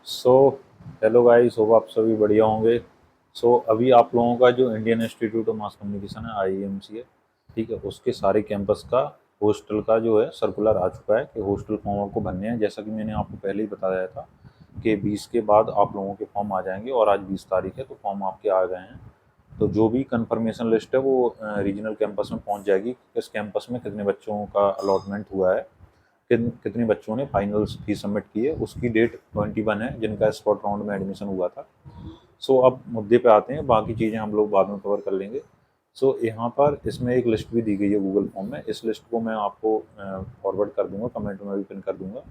So hello guys, hope आप सभी बढ़िया होंगे। अभी आप लोगों का जो Indian institute of mass communication है, आईएमसी है, ठीक है, उसके सारे कैंपस का हॉस्टल का जो है सर्कुलर आ चुका है कि हॉस्टल फॉर्म आपको भरने हैं। जैसा कि मैंने आपको पहले ही बताया था कि 20 के बाद आप लोगों के फॉर्म आ जाएंगे और आज 20 तारीख है, तो फॉर्म आपके आ गए हैं। तो जो भी कंफर्मेशन लिस्ट है वो रीजनल कैंपस में पहुंच जाएगी। किस कैंपस में कितने बच्चों का अलॉटमेंट हुआ है, कितने बच्चों ने फाइनल फीस सबमिट की है, उसकी डेट 21 है जिनका स्पॉट राउंड में एडमिशन हुआ था। अब मुद्दे पे आते हैं, बाकी चीज़ें हम लोग बाद में कवर कर लेंगे। यहाँ पर इसमें एक लिस्ट भी दी गई है गूगल फॉर्म में। इस लिस्ट को मैं आपको फॉरवर्ड कर दूंगा, कमेंट में भी पिन कर दूंगा।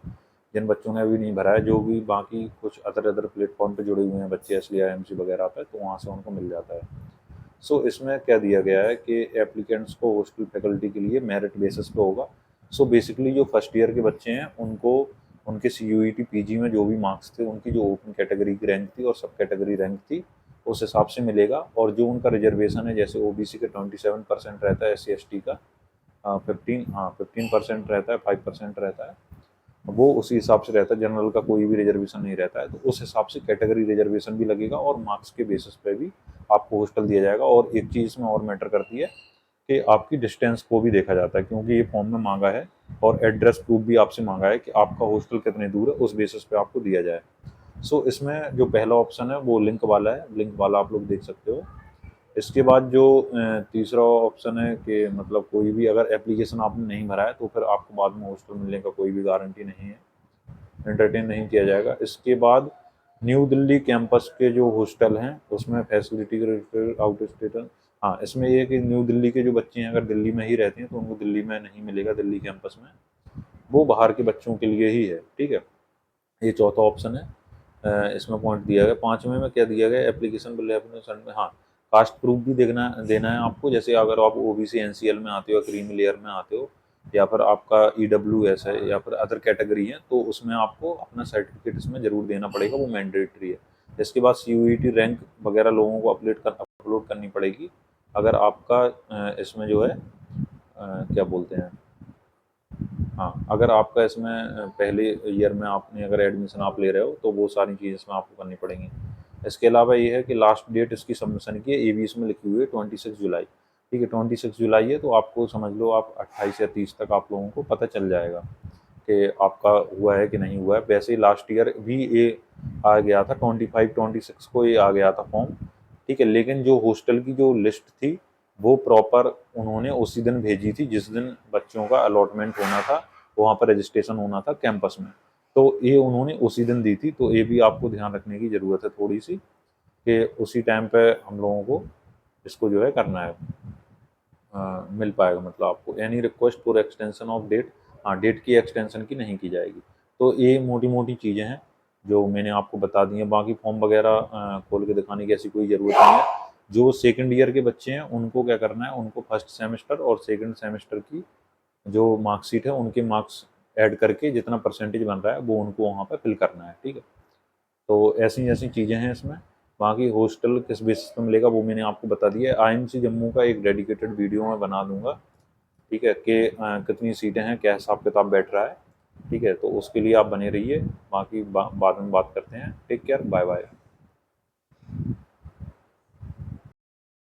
जिन बच्चों ने अभी नहीं भरा है, जो भी बाकी कुछ अदर अदर प्लेटफॉर्म पे जुड़े हुए हैं बच्चे, एसली आईएमसी वगैरह पे, तो वहाँ से उनको मिल जाता है। इसमें क्या दिया गया है कि एप्लीकेंट्स को हॉस्टल फैकल्टी के लिए मेरिट बेसिस पे होगा। बेसिकली जो फर्स्ट ईयर के बच्चे हैं उनको उनके CUET PG में जो भी मार्क्स थे, उनकी जो ओपन कैटेगरी की रैंक थी और सब कैटेगरी रैंक थी, उस हिसाब से मिलेगा। और जो उनका रिजर्वेशन है, जैसे OBC के 27% रहता है, SC ST का 15% रहता है, 5% रहता है, वो उसी हिसाब से रहता है। जनरल का कोई भी रिजर्वेशन नहीं रहता है, तो उस हिसाब से कैटेगरी रिजर्वेशन भी लगेगा और मार्क्स के बेसिस पे भी आपको हॉस्टल दिया जाएगा। और एक चीज़ इसमें और मैटर करती है कि आपकी डिस्टेंस को भी देखा जाता है, क्योंकि ये फॉर्म में मांगा है और एड्रेस प्रूफ भी आपसे मांगा है कि आपका हॉस्टल कितने दूर है, उस बेसिस पे आपको दिया जाए। इसमें जो पहला ऑप्शन है वो लिंक वाला है, लिंक वाला आप लोग देख सकते हो। इसके बाद जो तीसरा ऑप्शन है कि मतलब कोई भी अगर एप्लीकेशन आपने नहीं भरा है तो फिर आपको बाद में हॉस्टल मिलने का कोई भी गारंटी नहीं है, एंटरटेन नहीं किया जाएगा। इसके बाद न्यू दिल्ली कैंपस के जो हॉस्टल हैं उसमें फैसिलिटी आउट स्टेट, हाँ, इसमें ये है कि न्यू दिल्ली के जो बच्चे हैं अगर दिल्ली में ही रहते हैं तो उनको दिल्ली में नहीं मिलेगा, दिल्ली कैंपस में, वो बाहर के बच्चों के लिए ही है, ठीक है। ये चौथा ऑप्शन है। इसमें पॉइंट दिया गया। पांचवें में क्या दिया गया, एप्लीकेशन में, हाँ, कास्ट प्रूफ भी देखना देना है आपको। जैसे अगर आप OBC NCL में आते हो, क्रीमी लेयर में आते हो, या फिर आपका EWS है, या फिर अदर कैटेगरी है, तो उसमें आपको अपना सर्टिफिकेट इसमें जरूर देना पड़ेगा, वो मैंडेटरी है। इसके बाद CUET रैंक वगैरह लोगों को अपलोड करनी पड़ेगी। अगर आपका इसमें जो है क्या बोलते हैं, हाँ, अगर आपका इसमें पहले ईयर में आपने अगर एडमिशन आप ले रहे हो तो वो सारी चीज़ें इसमें आपको करनी पड़ेंगी। इसके अलावा ये है कि लास्ट डेट इसकी सबमिशन की है, ABS में लिखी हुई है 26 जुलाई, ठीक है, 26 जुलाई है। तो आपको समझ लो आप 28 या 30 तक आप लोगों को पता चल जाएगा कि आपका हुआ है कि नहीं हुआ है। वैसे ही लास्ट ईयर भी ये आ गया था, 25-26 को ये आ गया था फॉर्म, ठीक है। लेकिन जो हॉस्टल की जो लिस्ट थी वो प्रॉपर उन्होंने उसी दिन भेजी थी जिस दिन बच्चों का अलॉटमेंट होना था, वहाँ पर रजिस्ट्रेशन होना था कैंपस में। तो ये उन्होंने उसी दिन दी थी। तो ये भी आपको ध्यान रखने की ज़रूरत है थोड़ी सी, कि उसी टाइम पे हम लोगों को इसको जो है करना है, मिल पाएगा। मतलब आपको any request for extension of date, हाँ, डेट की एक्सटेंशन की नहीं की जाएगी। तो ये मोटी मोटी चीज़ें हैं जो मैंने आपको बता दी हैं। बाकी फॉर्म वगैरह खोल के दिखाने की ऐसी कोई ज़रूरत नहीं है। जो सेकंड ईयर के बच्चे हैं उनको क्या करना है, उनको फर्स्ट सेमेस्टर और सेकंड सेमेस्टर की जो मार्कशीट है उनके मार्क्स ऐड करके जितना परसेंटेज बन रहा है वो उनको वहाँ पर फिल करना है, ठीक है। तो ऐसी ऐसी चीज़ें हैं इसमें। बाकी हॉस्टल किस बेसिस पे मिलेगा वो मैंने आपको बता दिया है। IMC जम्मू का एक डेडिकेटेड वीडियो मैं बना दूंगा, ठीक है, कि कितनी सीटें हैं, क्या हिसाब किताब बैठ रहा है, ठीक है। तो उसके लिए आप बने रहिए। बाकी बाद में बात करते हैं। Take care, bye bye.